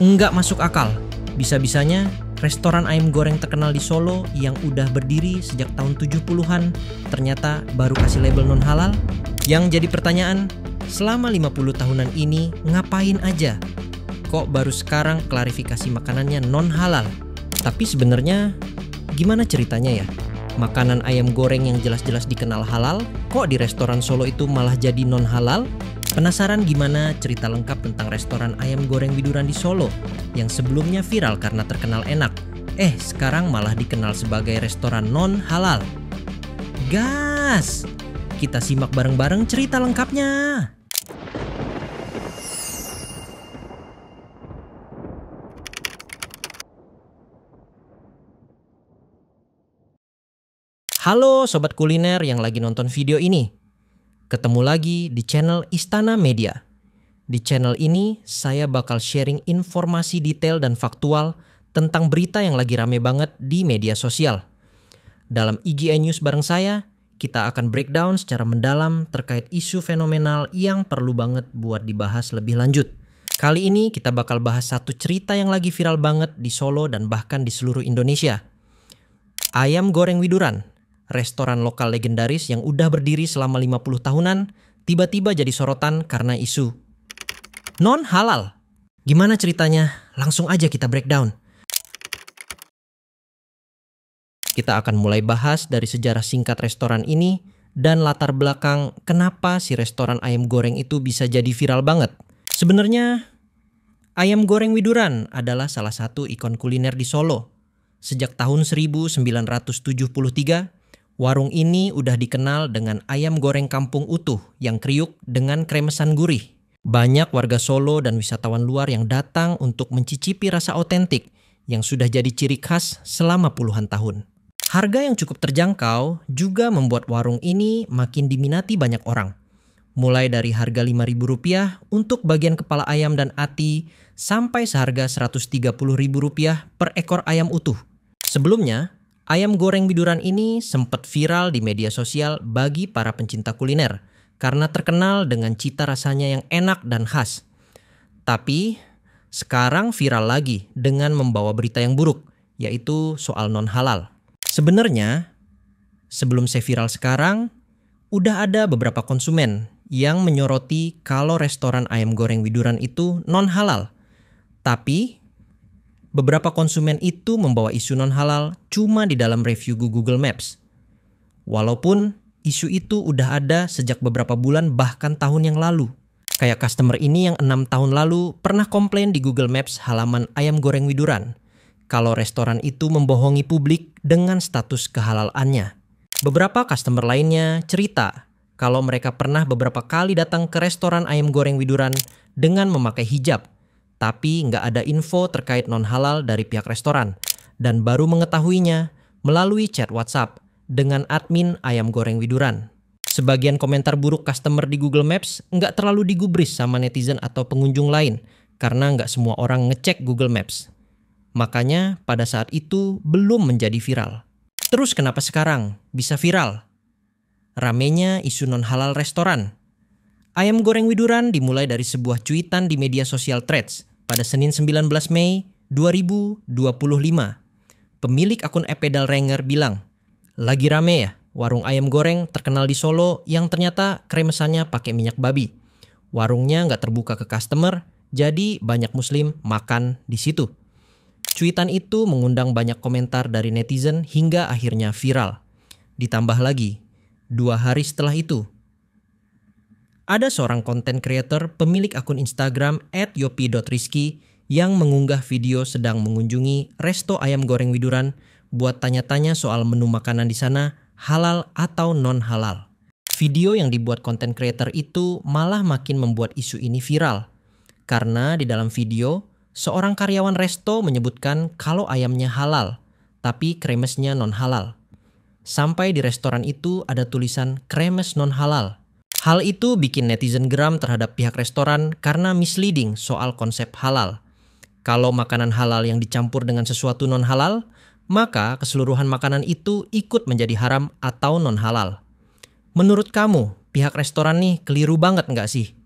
Nggak masuk akal. Bisa-bisanya restoran ayam goreng terkenal di Solo yang udah berdiri sejak tahun 70-an ternyata baru kasih label non halal. Yang jadi pertanyaan, selama 50 tahunan ini ngapain aja? Kok baru sekarang klarifikasi makanannya non halal? Tapi sebenarnya gimana ceritanya ya? Makanan ayam goreng yang jelas-jelas dikenal halal, kok di restoran Solo itu malah jadi non halal? Penasaran gimana cerita lengkap tentang restoran ayam goreng Widuran di Solo yang sebelumnya viral karena terkenal enak, sekarang malah dikenal sebagai restoran non halal? Gas! Kita simak bareng-bareng cerita lengkapnya. Halo sobat kuliner yang lagi nonton video ini. Ketemu lagi di channel Istana Media. Di channel ini saya bakal sharing informasi detail dan faktual tentang berita yang lagi rame banget di media sosial. Dalam IGN News bareng saya, kita akan breakdown secara mendalam terkait isu fenomenal yang perlu banget buat dibahas lebih lanjut. Kali ini kita bakal bahas satu cerita yang lagi viral banget di Solo dan bahkan di seluruh Indonesia. Ayam goreng Widuran, restoran lokal legendaris yang udah berdiri selama 50 tahunan, tiba-tiba jadi sorotan karena isu non halal. Gimana ceritanya? Langsung aja kita breakdown. Kita akan mulai bahas dari sejarah singkat restoran ini dan latar belakang kenapa si restoran ayam goreng itu bisa jadi viral banget. Sebenarnya, ayam goreng Widuran adalah salah satu ikon kuliner di Solo. Sejak tahun 1973, warung ini udah dikenal dengan ayam goreng kampung utuh yang kriuk dengan kremesan gurih. Banyak warga Solo dan wisatawan luar yang datang untuk mencicipi rasa otentik yang sudah jadi ciri khas selama puluhan tahun. Harga yang cukup terjangkau juga membuat warung ini makin diminati banyak orang. Mulai dari harga Rp5.000 untuk bagian kepala ayam dan ati sampai seharga Rp130.000 per ekor ayam utuh. Sebelumnya, ayam goreng Widuran ini sempat viral di media sosial bagi para pencinta kuliner karena terkenal dengan cita rasanya yang enak dan khas. Tapi sekarang viral lagi dengan membawa berita yang buruk, yaitu soal non halal. Sebenarnya, sebelum saya viral sekarang, udah ada beberapa konsumen yang menyoroti kalau restoran ayam goreng Widuran itu non halal. Tapi beberapa konsumen itu membawa isu non halal cuma di dalam review Google Maps. Walaupun isu itu udah ada sejak beberapa bulan bahkan tahun yang lalu. Kayak customer ini yang 6 tahun lalu pernah komplain di Google Maps halaman ayam goreng Widuran kalau restoran itu membohongi publik dengan status kehalalannya. Beberapa customer lainnya cerita kalau mereka pernah beberapa kali datang ke restoran ayam goreng Widuran dengan memakai hijab, tapi nggak ada info terkait non-halal dari pihak restoran, dan baru mengetahuinya melalui chat WhatsApp dengan admin ayam goreng Widuran. Sebagian komentar buruk customer di Google Maps nggak terlalu digubris sama netizen atau pengunjung lain, karena nggak semua orang ngecek Google Maps. Makanya pada saat itu belum menjadi viral. Terus kenapa sekarang bisa viral? Ramenya isu non-halal restoran. Ayam goreng Widuran dimulai dari sebuah cuitan di media sosial Threads pada Senin 19 Mei 2025. Pemilik akun @pedal Renger bilang, "Lagi rame ya, warung ayam goreng terkenal di Solo yang ternyata kremesannya pakai minyak babi. Warungnya nggak terbuka ke customer, jadi banyak muslim makan di situ." Cuitan itu mengundang banyak komentar dari netizen hingga akhirnya viral. Ditambah lagi, 2 hari setelah itu, ada seorang content creator pemilik akun Instagram @yopi.rizky yang mengunggah video sedang mengunjungi resto ayam goreng Widuran buat tanya-tanya soal menu makanan di sana halal atau non halal. Video yang dibuat content creator itu malah makin membuat isu ini viral. Karena di dalam video, seorang karyawan resto menyebutkan kalau ayamnya halal, tapi kremesnya non halal. Sampai di restoran itu ada tulisan kremes non halal. Hal itu bikin netizen geram terhadap pihak restoran karena misleading soal konsep halal. Kalau makanan halal yang dicampur dengan sesuatu non halal, maka keseluruhan makanan itu ikut menjadi haram atau non halal. Menurut kamu, pihak restoran nih keliru banget nggak sih?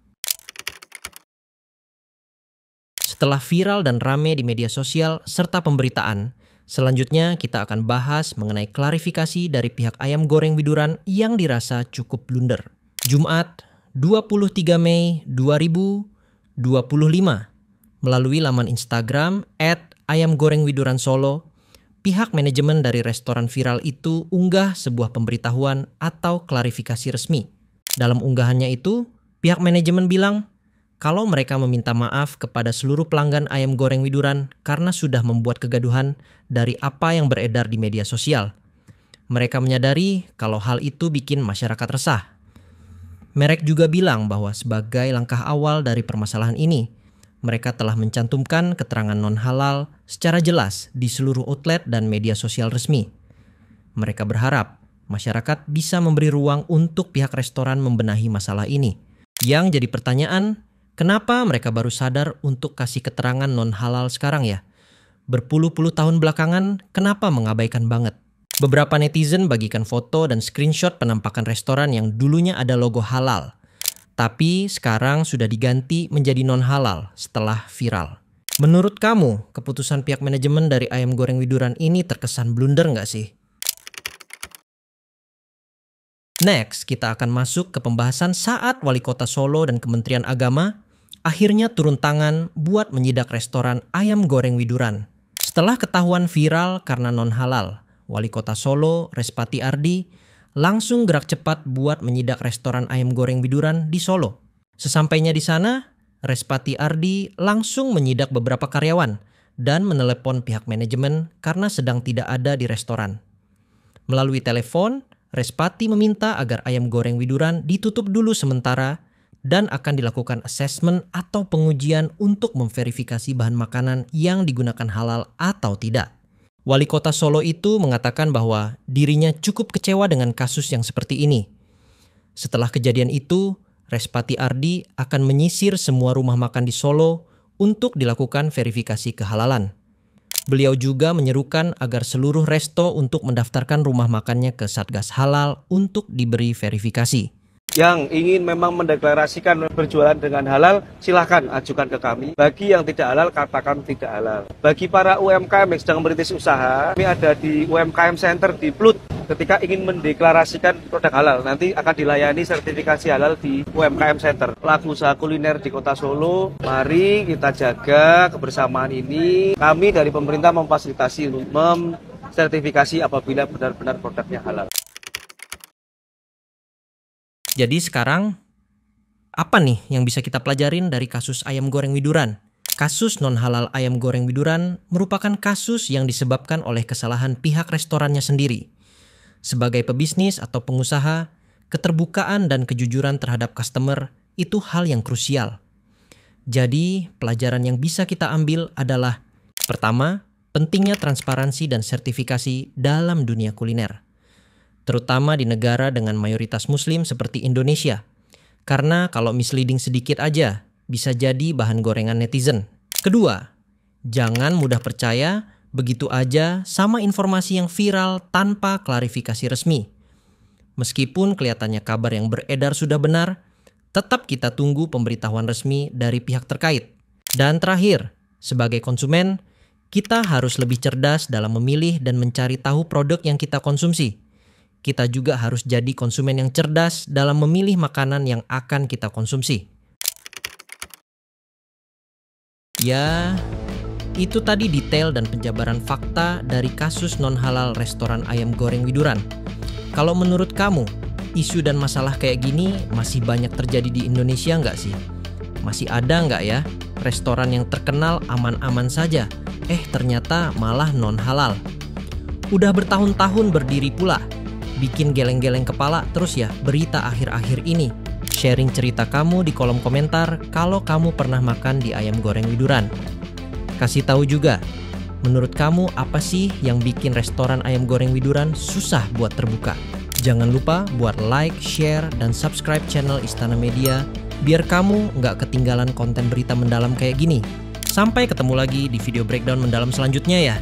Setelah viral dan rame di media sosial serta pemberitaan, selanjutnya kita akan bahas mengenai klarifikasi dari pihak Ayam Goreng Widuran yang dirasa cukup blunder. Jumat, 23 Mei 2025, melalui laman Instagram @ayamgorengwiduransolo, pihak manajemen dari restoran viral itu unggah sebuah pemberitahuan atau klarifikasi resmi. Dalam unggahannya itu, pihak manajemen bilang kalau mereka meminta maaf kepada seluruh pelanggan Ayam Goreng Widuran karena sudah membuat kegaduhan dari apa yang beredar di media sosial. Mereka menyadari kalau hal itu bikin masyarakat resah. Merek juga bilang bahwa sebagai langkah awal dari permasalahan ini, mereka telah mencantumkan keterangan non-halal secara jelas di seluruh outlet dan media sosial resmi. Mereka berharap masyarakat bisa memberi ruang untuk pihak restoran membenahi masalah ini. Yang jadi pertanyaan, kenapa mereka baru sadar untuk kasih keterangan non-halal sekarang ya? Berpuluh-puluh tahun belakangan, kenapa mengabaikan banget? Beberapa netizen bagikan foto dan screenshot penampakan restoran yang dulunya ada logo halal, tapi sekarang sudah diganti menjadi non-halal setelah viral. Menurut kamu, keputusan pihak manajemen dari Ayam Goreng Widuran ini terkesan blunder nggak sih? Next, kita akan masuk ke pembahasan saat Wali Kota Solo dan Kementerian Agama akhirnya turun tangan buat menyidak restoran Ayam Goreng Widuran. Setelah ketahuan viral karena non-halal, Wali Kota Solo, Respati Ardi, langsung gerak cepat buat menyidak restoran Ayam Goreng Widuran di Solo. Sesampainya di sana, Respati Ardi langsung menyidak beberapa karyawan dan menelepon pihak manajemen karena sedang tidak ada di restoran. Melalui telepon, Respati meminta agar Ayam Goreng Widuran ditutup dulu sementara dan akan dilakukan assessment atau pengujian untuk memverifikasi bahan makanan yang digunakan halal atau tidak. Wali Kota Solo itu mengatakan bahwa dirinya cukup kecewa dengan kasus yang seperti ini. Setelah kejadian itu, Respati Ardi akan menyisir semua rumah makan di Solo untuk dilakukan verifikasi kehalalan. Beliau juga menyerukan agar seluruh resto untuk mendaftarkan rumah makannya ke Satgas Halal untuk diberi verifikasi. Yang ingin memang mendeklarasikan berjualan dengan halal, silahkan ajukan ke kami. Bagi yang tidak halal, katakan tidak halal. Bagi para UMKM yang sedang merintis usaha, kami ada di UMKM Center di Plut. Ketika ingin mendeklarasikan produk halal, nanti akan dilayani sertifikasi halal di UMKM Center. Pelaku usaha kuliner di Kota Solo, mari kita jaga kebersamaan ini. Kami dari pemerintah memfasilitasi sertifikasi apabila benar-benar produknya halal. Jadi sekarang, apa nih yang bisa kita pelajarin dari kasus Ayam Goreng Widuran? Kasus non-halal Ayam Goreng Widuran merupakan kasus yang disebabkan oleh kesalahan pihak restorannya sendiri. Sebagai pebisnis atau pengusaha, keterbukaan dan kejujuran terhadap customer itu hal yang krusial. Jadi, pelajaran yang bisa kita ambil adalah: pertama, pentingnya transparansi dan sertifikasi dalam dunia kuliner, terutama di negara dengan mayoritas muslim seperti Indonesia. Karena kalau misleading sedikit aja, bisa jadi bahan gorengan netizen. Kedua, jangan mudah percaya begitu aja sama informasi yang viral tanpa klarifikasi resmi. Meskipun kelihatannya kabar yang beredar sudah benar, tetap kita tunggu pemberitahuan resmi dari pihak terkait. Dan terakhir, sebagai konsumen, kita harus lebih cerdas dalam memilih dan mencari tahu produk yang kita konsumsi. Kita juga harus jadi konsumen yang cerdas dalam memilih makanan yang akan kita konsumsi. Ya, itu tadi detail dan penjabaran fakta dari kasus non-halal restoran Ayam Goreng Widuran. Kalau menurut kamu, isu dan masalah kayak gini masih banyak terjadi di Indonesia nggak sih? Masih ada nggak ya restoran yang terkenal aman-aman saja, ternyata malah non-halal? Udah bertahun-tahun berdiri pula, bikin geleng-geleng kepala terus ya berita akhir-akhir ini. Sharing cerita kamu di kolom komentar kalau kamu pernah makan di Ayam Goreng Widuran. Kasih tahu juga, menurut kamu apa sih yang bikin restoran Ayam Goreng Widuran susah buat terbuka? Jangan lupa buat like, share, dan subscribe channel Istana Media biar kamu nggak ketinggalan konten berita mendalam kayak gini. Sampai ketemu lagi di video breakdown mendalam selanjutnya ya.